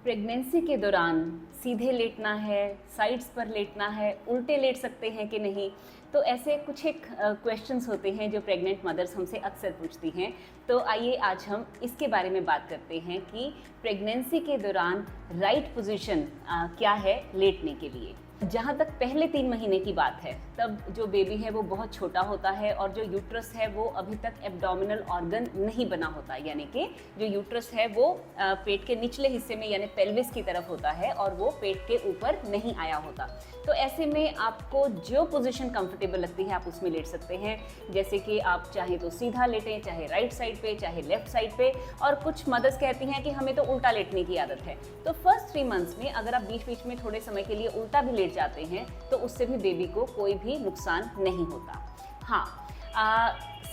Pregnancy के दौरान सीधे लेटना है, साइड्स पर लेटना है, उल्टे लेट सकते हैं कि नहीं। तो ऐसे कुछ एक क्वेश्चंस होते हैं जो प्रेग्नेंट मदर्स हमसे अक्सर पूछती हैं। तो आइए आज हम इसके बारे में बात करते हैं कि प्रेगनेंसी के दौरान राइट पोजीशन क्या है लेटने के लिए। जहाँ तक पहले 3 महीने की बात है, तब जो बेबी है वो बहुत छोटा होता है और जो यूट्रस है वो अभी तक एब्डोमिनल ऑर्गन नहीं बना होता, यानी कि जो यूट्रस है वो पेट के निचले हिस्से में यानी पेल्विस की तरफ होता है और वो पेट के ऊपर नहीं आया होता। तो ऐसे में आपको जो पोजीशन कंफर्टेबल लगती है आप उसमें लेट सकते हैं। जैसे कि आप चाहे तो सीधा लेटें, चाहे राइट साइड पे, चाहे लेफ्ट साइड पे। और कुछ मदर्स कहती हैं कि हमें तो उल्टा लेटने की आदत है। तो फर्स्ट 3 मंथ्स में अगर आप बीच बीच में थोड़े समय के लिए उल्टा भी लेट जाते हैं तो उससे भी बेबी को कोई भी नुकसान नहीं होता। हाँ,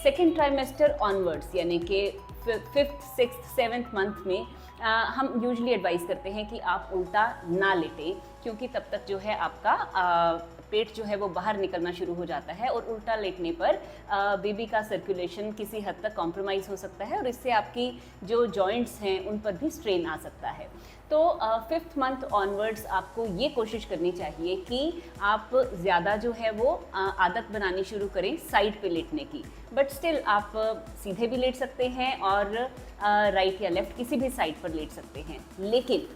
सेकेंड ट्राइमेस्टर ऑनवर्ड्स यानी कि 5th, 6th, 7th मंथ में हम यूजुअली एडवाइस करते हैं कि आप उल्टा ना लेटें, क्योंकि तब तक जो है आपका पेट जो है वो बाहर निकलना शुरू हो जाता है और उल्टा लेटने पर बेबी का सर्कुलेशन किसी हद तक कॉम्प्रोमाइज़ हो सकता है और इससे आपकी जो जॉइंट्स हैं उन पर भी स्ट्रेन आ सकता है। तो 5th मंथ ऑनवर्ड्स आपको ये कोशिश करनी चाहिए कि आप ज़्यादा जो है वो आदत बनानी शुरू करें साइड पे लेटने की। बट स्टिल आप सीधे भी लेट सकते हैं और राइट या लेफ़्ट किसी भी साइड पर लेट सकते हैं। लेकिन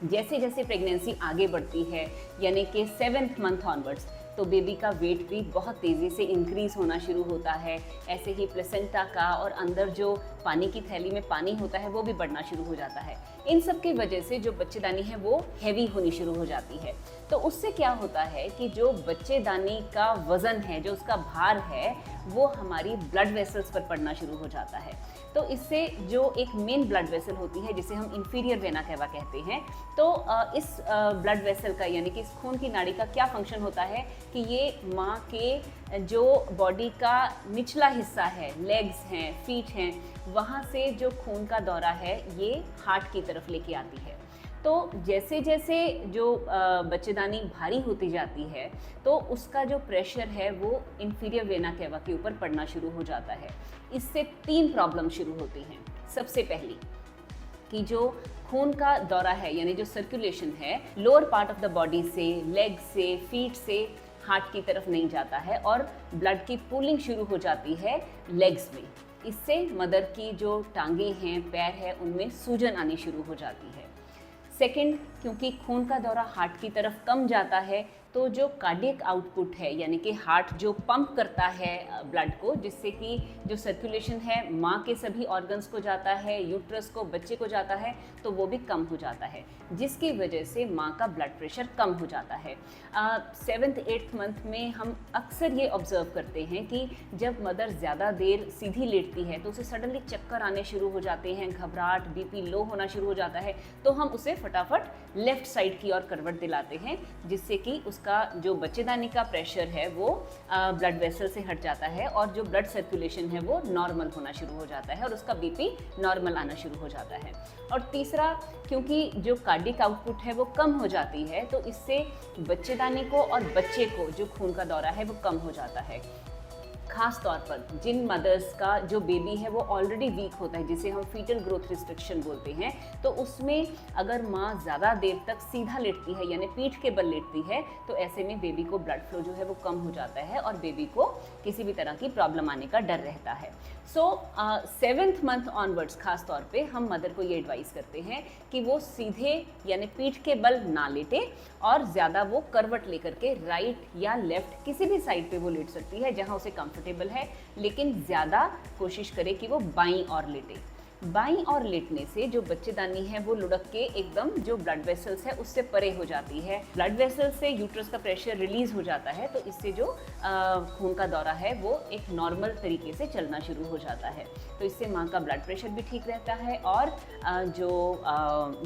जैसे जैसे प्रेगनेंसी आगे बढ़ती है यानी कि 7th मंथ ऑनवर्ड्स, तो बेबी का वेट भी बहुत तेज़ी से इंक्रीज़ होना शुरू होता है। ऐसे ही प्लेसेंटा का और अंदर जो पानी की थैली में पानी होता है वो भी बढ़ना शुरू हो जाता है। इन सब की वजह से जो बच्चेदानी है वो हैवी होनी शुरू हो जाती है। तो उससे क्या होता है कि जो बच्चेदानी का वज़न है, जो उसका भार है, वो हमारी ब्लड वेसल्स पर पड़ना शुरू हो जाता है। तो इससे जो एक मेन ब्लड वेसल होती है जिसे हम इंफीरियर वेना कैवा कहते हैं, तो इस ब्लड वेसल का यानी कि इस खून की नाड़ी का क्या फंक्शन होता है कि ये माँ के जो बॉडी का निचला हिस्सा है, लेग्स हैं, फीट हैं, वहाँ से जो खून का दौरा है ये हार्ट की तरफ लेके आती है। तो जैसे जैसे जो बच्चेदानी भारी होती जाती है तो उसका जो प्रेशर है वो इंफीरियर वेना कैवा के ऊपर पड़ना शुरू हो जाता है। इससे 3 प्रॉब्लम शुरू होती हैं। सबसे पहली कि जो खून का दौरा है यानी जो सर्कुलेशन है lower part of the body से, लेग से, फीट से हार्ट की तरफ नहीं जाता है और ब्लड की पूलिंग शुरू हो जाती है लेग्स में। इससे मदर की जो टांगे हैं, पैर हैं, उनमें सूजन आनी शुरू हो जाती है। सेकंड, क्योंकि खून का दौरा हार्ट की तरफ कम जाता है तो जो कार्डियक आउटपुट है यानी कि हार्ट जो पंप करता है ब्लड को, जिससे कि जो सर्कुलेशन है माँ के सभी ऑर्गन्स को जाता है, यूट्रस को, बच्चे को जाता है, तो वो भी कम हो जाता है, जिसकी वजह से माँ का ब्लड प्रेशर कम हो जाता है। 7th, 8th मंथ में हम अक्सर ये ऑब्जर्व करते हैं कि जब मदर ज़्यादा देर सीधी लेटती है तो उसे सडनली चक्कर आने शुरू हो जाते हैं, घबराहट, बीपी लो होना शुरू हो जाता है। तो हम उसे फटाफट लेफ़्ट साइड की ओर करवट दिलाते हैं, जिससे कि उसका जो बच्चेदानी का प्रेशर है वो ब्लड वेसल से हट जाता है और जो ब्लड सर्कुलेशन है वो नॉर्मल होना शुरू हो जाता है और उसका बीपी नॉर्मल आना शुरू हो जाता है। और तीसरा, क्योंकि जो कार्डिक आउटपुट है वो कम हो जाती है तो इससे बच्चेदानी को और बच्चे को जो खून का दौरा है वो कम हो जाता है। खास तौर पर जिन मदर्स का जो बेबी है वो ऑलरेडी वीक होता है, जिसे हम फीटल ग्रोथ रिस्ट्रिक्शन बोलते हैं, तो उसमें अगर माँ ज़्यादा देर तक सीधा लेटती है यानी पीठ के बल लेटती है तो ऐसे में बेबी को ब्लड फ्लो जो है वो कम हो जाता है और बेबी को किसी भी तरह की प्रॉब्लम आने का डर रहता है। सो 7th मंथ ऑनवर्ड्स खास तौर पे हम मदर को ये एडवाइस करते हैं कि वो सीधे यानी पीठ के बल ना लेटे और ज़्यादा वो करवट लेकर के राइट या लेफ़्ट किसी भी साइड पे वो लेट सकती है जहाँ उसे कंफर्टेबल है, लेकिन ज़्यादा कोशिश करे कि वो बाईं ओर लेटे। बाईं ओर लेटने से जो बच्चेदानी है वो लुढ़क के एकदम जो ब्लड वेसल्स है उससे परे हो जाती है। ब्लड वेसल्स से यूट्रस का प्रेशर रिलीज हो जाता है तो इससे जो खून का दौरा है वो एक नॉर्मल तरीके से चलना शुरू हो जाता है। तो इससे माँ का ब्लड प्रेशर भी ठीक रहता है और जो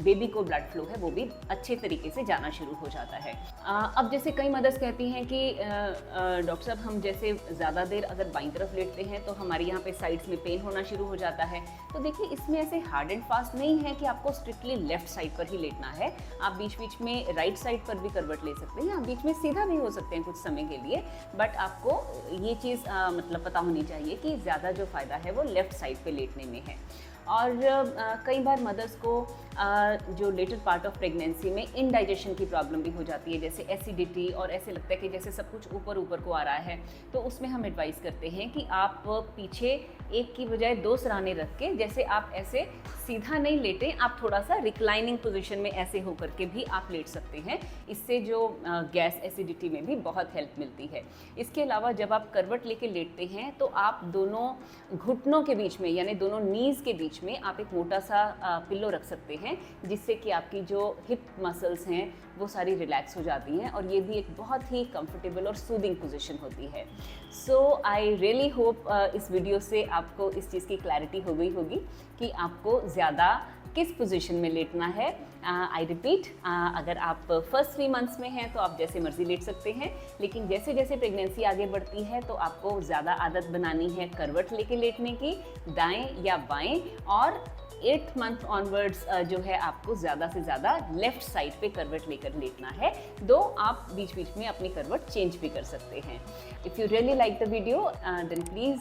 बेबी को ब्लड फ्लो है वो भी अच्छे तरीके से जाना शुरू हो जाता है। अब जैसे कई मदर्स कहती हैं कि डॉक्टर साहब हम जैसे ज़्यादा देर अगर बाईं तरफ लेटते हैं तो हमारे यहाँ पे साइड्स में पेन होना शुरू हो जाता है। तो देखिए इसमें ऐसे हार्ड एंड फास्ट नहीं है कि आपको स्ट्रिक्टली लेफ्ट साइड पर ही लेटना है। आप बीच बीच में राइट साइड पर भी करवट ले सकते हैं, आप बीच में सीधा भी हो सकते हैं कुछ समय के लिए। बट आपको ये चीज़ मतलब पता होनी चाहिए कि ज़्यादा जो फ़ायदा है वो लेफ़्ट साइड पे लेटने में है। और कई बार मदर्स को जो लेटर पार्ट ऑफ प्रेगनेंसी में इनडाइजेशन की प्रॉब्लम भी हो जाती है, जैसे एसिडिटी, और ऐसे लगता है कि जैसे सब कुछ ऊपर ऊपर को आ रहा है। तो उसमें हम एडवाइस करते हैं कि आप पीछे एक की बजाय 2 सराहने रख के, जैसे आप ऐसे सीधा नहीं लेटे, आप थोड़ा सा रिक्लाइनिंग पोजीशन में ऐसे होकर के भी आप लेट सकते हैं। इससे जो गैस एसिडिटी में भी बहुत हेल्प मिलती है। इसके अलावा जब आप करवट लेके लेटते हैं तो आप दोनों घुटनों के बीच में, यानी दोनों नीज़ के बीच में आप एक मोटा सा पिल्लो रख सकते हैं, जिससे कि आपकी जो हिप मसल्स हैं वो सारी रिलैक्स हो जाती हैं, और ये भी एक बहुत ही कंफर्टेबल और सूदिंग पोजीशन होती है। सो आई रियली होप इस वीडियो से आपको इस चीज़ की क्लैरिटी हो गई होगी कि आपको ज़्यादा किस पोजीशन में लेटना है। आई रिपीट, अगर आप फर्स्ट 3 मंथ्स में हैं तो आप जैसे मर्जी लेट सकते हैं, लेकिन जैसे जैसे प्रेगनेंसी आगे बढ़ती है तो आपको ज़्यादा आदत बनानी है करवट लेके लेटने की, दाएं या बाएं, और 8th मंथ ऑनवर्ड्स जो है आपको ज़्यादा से ज़्यादा लेफ्ट साइड पे करवट लेकर लेटना है, दो आप बीच बीच में अपनी करवट चेंज भी कर सकते हैं। If you really like the video then please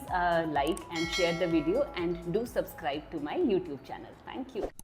like and share the video and do subscribe to my YouTube channel. Thank you.